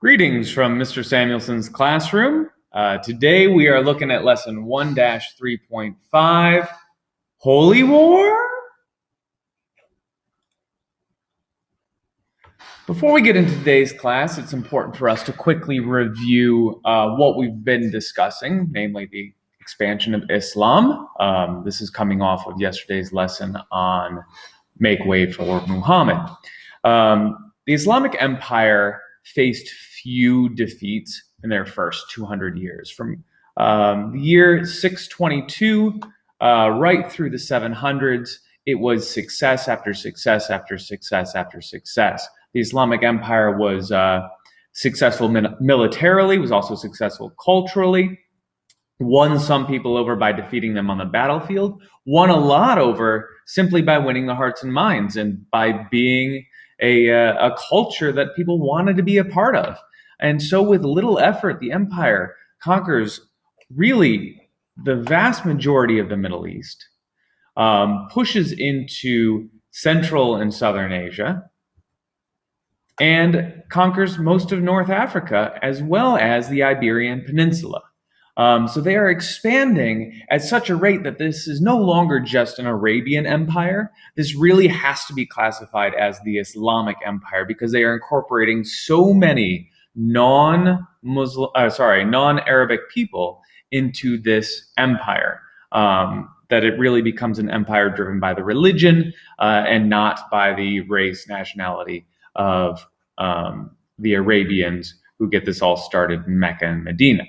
Greetings from Mr. Samuelson's classroom. Today we are looking at lesson 1-3.5, Holy War? Before we get into today's class, it's important for us to quickly review what we've been discussing, namely the expansion of Islam. This is coming off of yesterday's lesson on Make Way for Muhammad. The Islamic Empire faced few defeats in their first 200 years. From the year 622 right through the 700s, it was success after success after success after success. The Islamic Empire was successful militarily, was also successful culturally, won some people over by defeating them on the battlefield, won a lot over simply by winning the hearts and minds and by being a culture that people wanted to be a part of. And so with little effort, the empire conquers really the vast majority of the Middle East, pushes into Central and Southern Asia, and conquers most of North Africa, as well as the Iberian Peninsula. So they are expanding at such a rate that this is no longer just an Arabian empire. This really has to be classified as the Islamic Empire because they are incorporating so many non-Arabic people into this empire that it really becomes an empire driven by the religion and not by the race, nationality of the Arabians who get this all started in Mecca and Medina.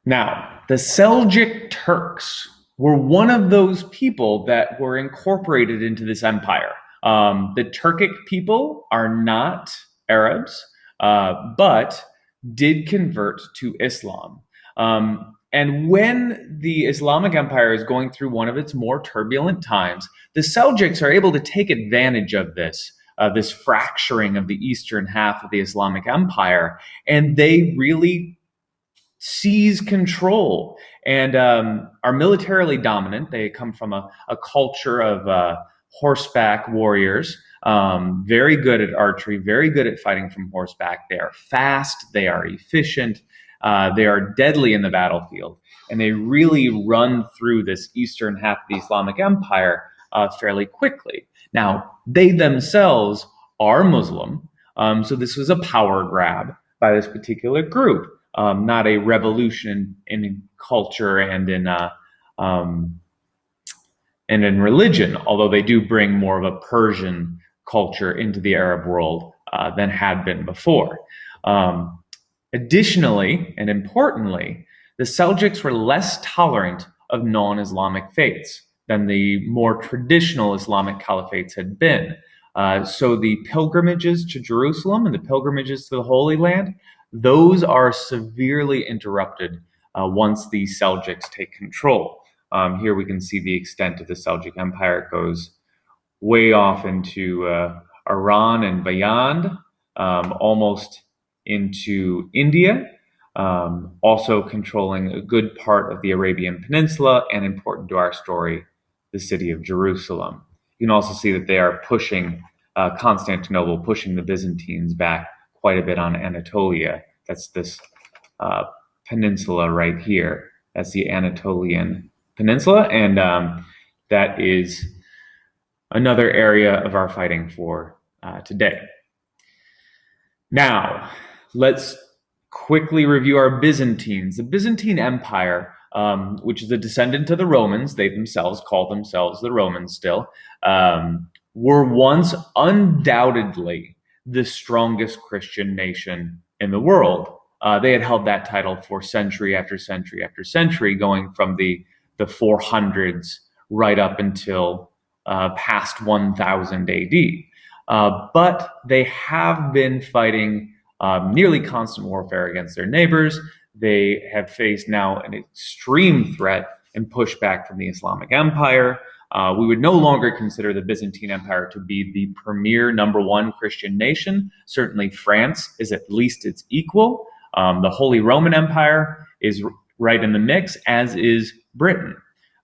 Now, the Seljuk Turks were one of those people that were incorporated into this empire. The Turkic people are not Arabs, but did convert to Islam. And when the Islamic Empire is going through one of its more turbulent times, the Seljuks are able to take advantage of this fracturing of the eastern half of the Islamic Empire, and they really seize control and are militarily dominant. They come from a culture of horseback warriors, very good at archery, very good at fighting from horseback. They are fast, they are efficient, they are deadly in the battlefield, and they really run through this eastern half of the Islamic Empire fairly quickly. Now, they themselves are Muslim, so this was a power grab by this particular group. Not a revolution in culture and in religion, although they do bring more of a Persian culture into the Arab world than had been before. Additionally, and importantly, the Seljuks were less tolerant of non-Islamic faiths than the more traditional Islamic caliphates had been. So the pilgrimages to Jerusalem and the pilgrimages to the Holy Land, those are severely interrupted once the Seljuks take control. Here we can see the extent of the Seljuk Empire. It goes way off into Iran and beyond, almost into India, also controlling a good part of the Arabian Peninsula, and important to our story, the city of Jerusalem. You can also see that they are pushing Constantinople, pushing the Byzantines back quite a bit on Anatolia. That's this peninsula right here. That's the Anatolian Peninsula, and that is another area of our fighting for today. Now, let's quickly review our Byzantines. The Byzantine Empire, which is a descendant of the Romans, they themselves call themselves the Romans still, were once undoubtedly the strongest Christian nation in the world. They had held that title for century after century after century, going from the 400s right up until past 1000 AD. But they have been fighting nearly constant warfare against their neighbors. They have faced now an extreme threat and pushback from the Islamic Empire. We would no longer consider the Byzantine Empire to be the premier #1 Christian nation. Certainly France is at least its equal. The Holy Roman Empire is right in the mix, as is Britain.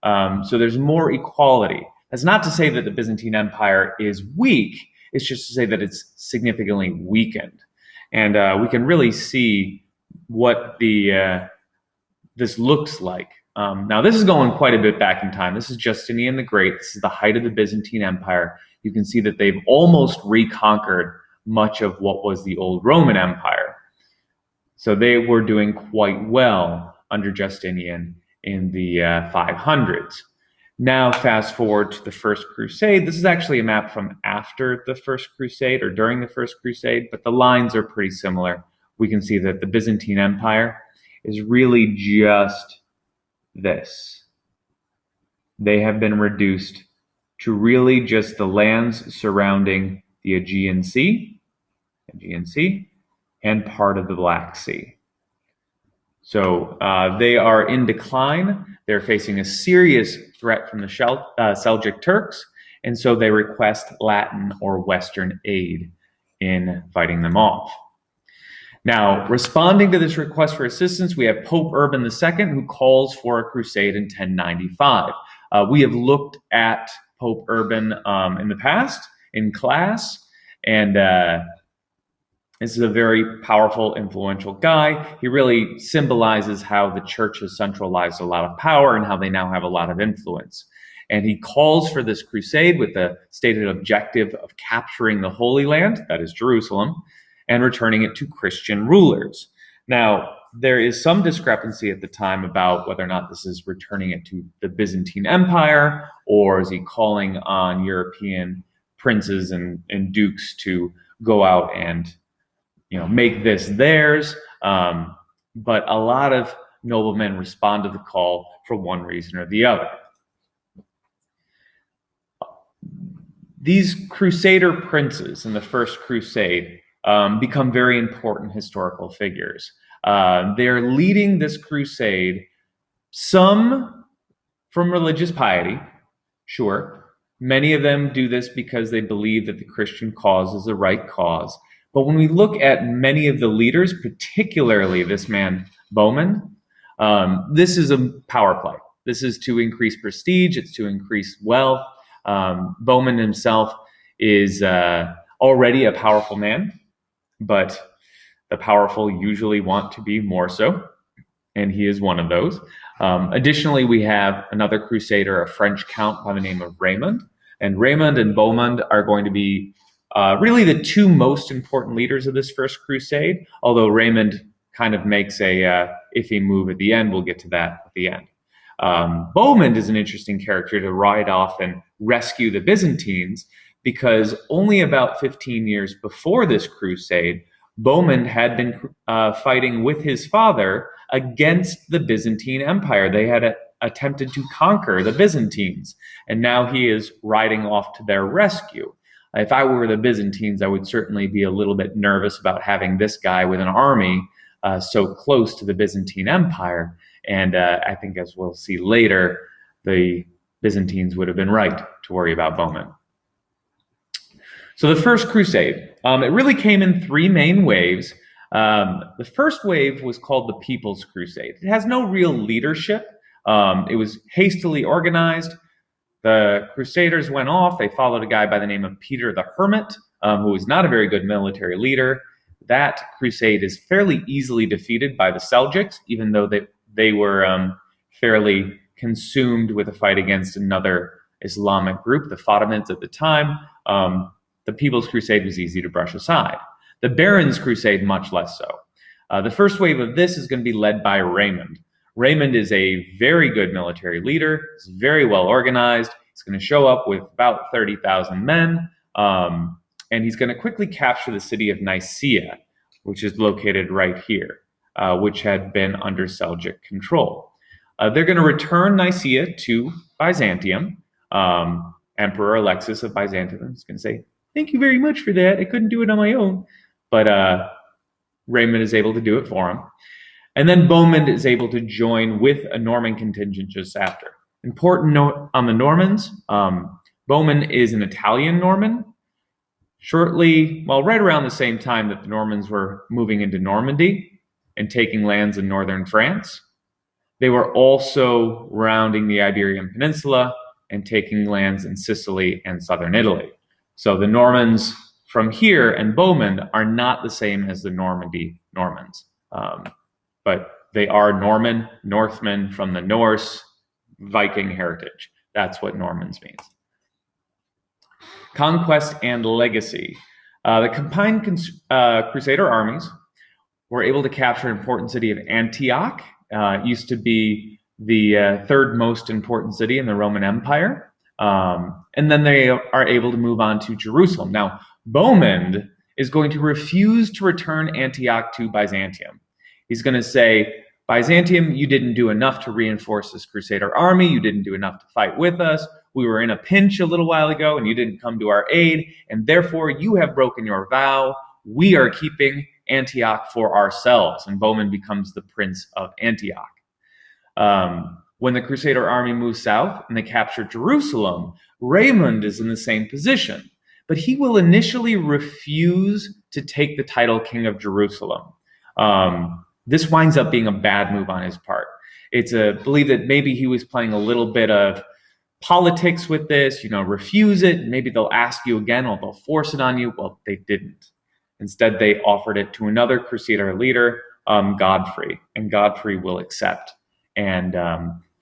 So there's more equality. That's not to say that the Byzantine Empire is weak. It's just to say that it's significantly weakened. And we can really see what this looks like. Now, this is going quite a bit back in time. This is Justinian the Great. This is the height of the Byzantine Empire. You can see that they've almost reconquered much of what was the old Roman Empire. So they were doing quite well under Justinian in the 500s. Now, fast forward to the First Crusade. This is actually a map from after the First Crusade or during the First Crusade, but the lines are pretty similar. We can see that the Byzantine Empire is really just this. They have been reduced to really just the lands surrounding the Aegean Sea, and part of the Black Sea. So they are in decline. They're facing a serious threat from the Seljuk Turks, and so they request Latin or Western aid in fighting them off. Now, responding to this request for assistance, we have Pope Urban II, who calls for a crusade in 1095. We have looked at Pope Urban in the past in class, and this is a very powerful, influential guy. He really symbolizes how the church has centralized a lot of power and how they now have a lot of influence. And he calls for this crusade with the stated objective of capturing the Holy Land, that is Jerusalem, and returning it to Christian rulers. Now, there is some discrepancy at the time about whether or not this is returning it to the Byzantine Empire, or is he calling on European princes and dukes to go out and make this theirs. But a lot of noblemen respond to the call for one reason or the other. These Crusader princes in the First Crusade become very important historical figures. They're leading this crusade, some from religious piety, sure. Many of them do this because they believe that the Christian cause is the right cause. But when we look at many of the leaders, particularly this man, Bohemond, this is a power play. This is to increase prestige. It's to increase wealth. Bohemond himself is already a powerful man, but the powerful usually want to be more so, and he is one of those. Additionally, we have another crusader, a French count by the name of Raymond. And Raymond and Bohemond are going to be really the two most important leaders of this First Crusade, although Raymond kind of makes a iffy move at the end. We'll get to that at the end. Bohemond is an interesting character to ride off and rescue the Byzantines, because only about 15 years before this crusade, Bohemond had been fighting with his father against the Byzantine Empire. They had attempted to conquer the Byzantines, and now he is riding off to their rescue. If I were the Byzantines, I would certainly be a little bit nervous about having this guy with an army so close to the Byzantine Empire. And I think, as we'll see later, the Byzantines would have been right to worry about Bohemond. So the First Crusade, it really came in three main waves. The first wave was called the People's Crusade. It has no real leadership. It was hastily organized. The Crusaders went off. They followed a guy by the name of Peter the Hermit, who was not a very good military leader. That crusade is fairly easily defeated by the Seljuks, even though they were fairly consumed with a fight against another Islamic group, the Fatimids at the time. The People's Crusade was easy to brush aside. The Barons' Crusade, much less so. The first wave of this is going to be led by Raymond. Raymond is a very good military leader. He's very well organized. He's going to show up with about 30,000 men, and he's going to quickly capture the city of Nicaea, which is located right here, which had been under Seljuk control. They're going to return Nicaea to Byzantium. Emperor Alexis of Byzantium is going to say, "Thank you very much for that. I couldn't do it on my own." But Raymond is able to do it for him. And then Bohemond is able to join with a Norman contingent just after. Important note on the Normans, Bohemond is an Italian Norman. Right around the same time that the Normans were moving into Normandy and taking lands in northern France, they were also rounding the Iberian Peninsula and taking lands in Sicily and southern Italy. So the Normans from here and Bowman are not the same as the Normandy Normans, but they are Norman, Northmen from the Norse, Viking heritage. That's what Normans means. Conquest and Legacy. The combined Crusader armies were able to capture an important city of Antioch. It used to be the third most important city in the Roman Empire. And then they are able to move on to Jerusalem. Now, Bohemond is going to refuse to return Antioch to Byzantium. He's going to say, Byzantium, you didn't do enough to reinforce this Crusader army. You didn't do enough to fight with us. We were in a pinch a little while ago, and you didn't come to our aid, and therefore you have broken your vow. We are keeping Antioch for ourselves, and Bohemond becomes the Prince of Antioch. When the Crusader army moves south and they capture Jerusalem, Raymond is in the same position, but he will initially refuse to take the title King of Jerusalem. This winds up being a bad move on his part. It's believed that maybe he was playing a little bit of politics with this, refuse it, maybe they'll ask you again, or they'll force it on you. Well, they didn't. Instead, they offered it to another Crusader leader, Godfrey, and Godfrey will accept. And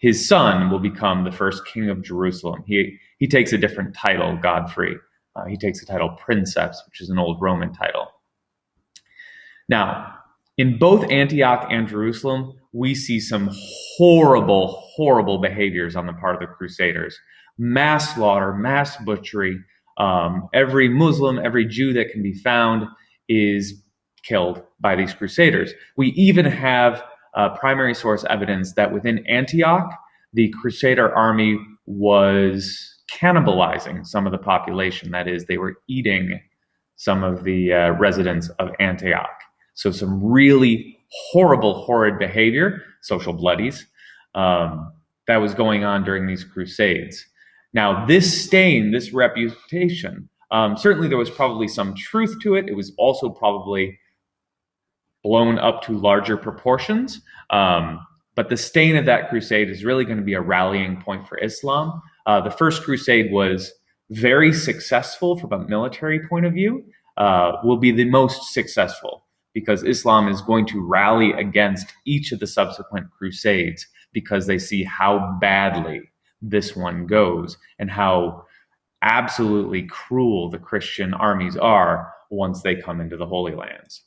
his son will become the first king of Jerusalem. He takes a different title, Godfrey. He takes the title Princeps, which is an old Roman title. Now, in both Antioch and Jerusalem, we see some horrible, horrible behaviors on the part of the Crusaders. Mass slaughter, mass butchery. Every Muslim, every Jew that can be found is killed by these Crusaders. We even have primary source evidence that within Antioch, the Crusader army was cannibalizing some of the population. That is, they were eating some of the residents of Antioch. So some really horrible, horrid behavior, social bloodies, that was going on during these Crusades. Now, this stain, this reputation, certainly there was probably some truth to it. It was also probably blown up to larger proportions. But the stain of that crusade is really going to be a rallying point for Islam. The First Crusade was very successful from a military point of view, will be the most successful because Islam is going to rally against each of the subsequent crusades because they see how badly this one goes and how absolutely cruel the Christian armies are once they come into the Holy Lands.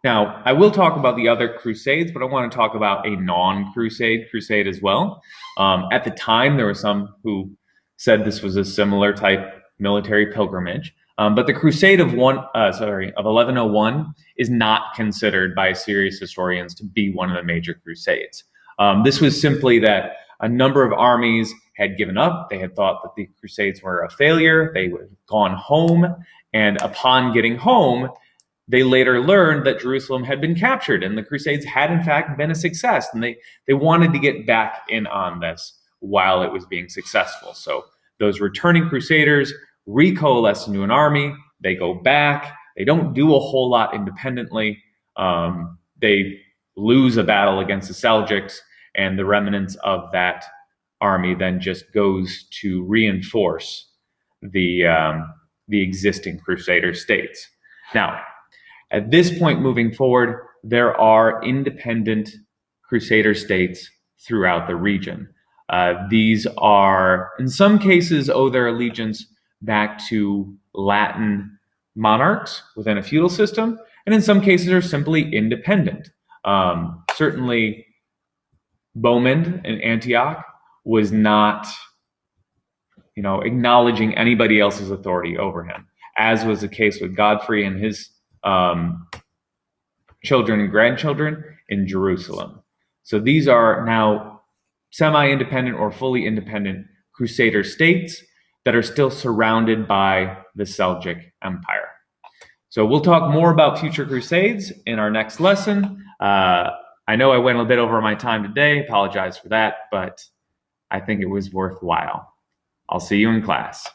Now, I will talk about the other crusades, but I want to talk about a non-crusade crusade as well. At the time, there were some who said this was a similar type military pilgrimage, but the Crusade of 1101 is not considered by serious historians to be one of the major crusades. This was simply that a number of armies had given up. They had thought that the Crusades were a failure. They had gone home, and upon getting home, they later learned that Jerusalem had been captured and the Crusades had in fact been a success, and they wanted to get back in on this while it was being successful. So those returning Crusaders recoalesce into an army, they go back, they don't do a whole lot independently, they lose a battle against the Seljuks, and the remnants of that army then just goes to reinforce the existing Crusader states. Now, at this point moving forward, there are independent Crusader states throughout the region. These are, in some cases, owe their allegiance back to Latin monarchs within a feudal system, and in some cases are simply independent. Certainly, Bohemond in Antioch was not, acknowledging anybody else's authority over him, as was the case with Godfrey and his children and grandchildren in Jerusalem. So these are now semi-independent or fully independent Crusader states that are still surrounded by the Seljuk Empire. So we'll talk more about future Crusades in our next lesson. I know I went a bit over my time today, apologize for that, but I think it was worthwhile. I'll see you in class.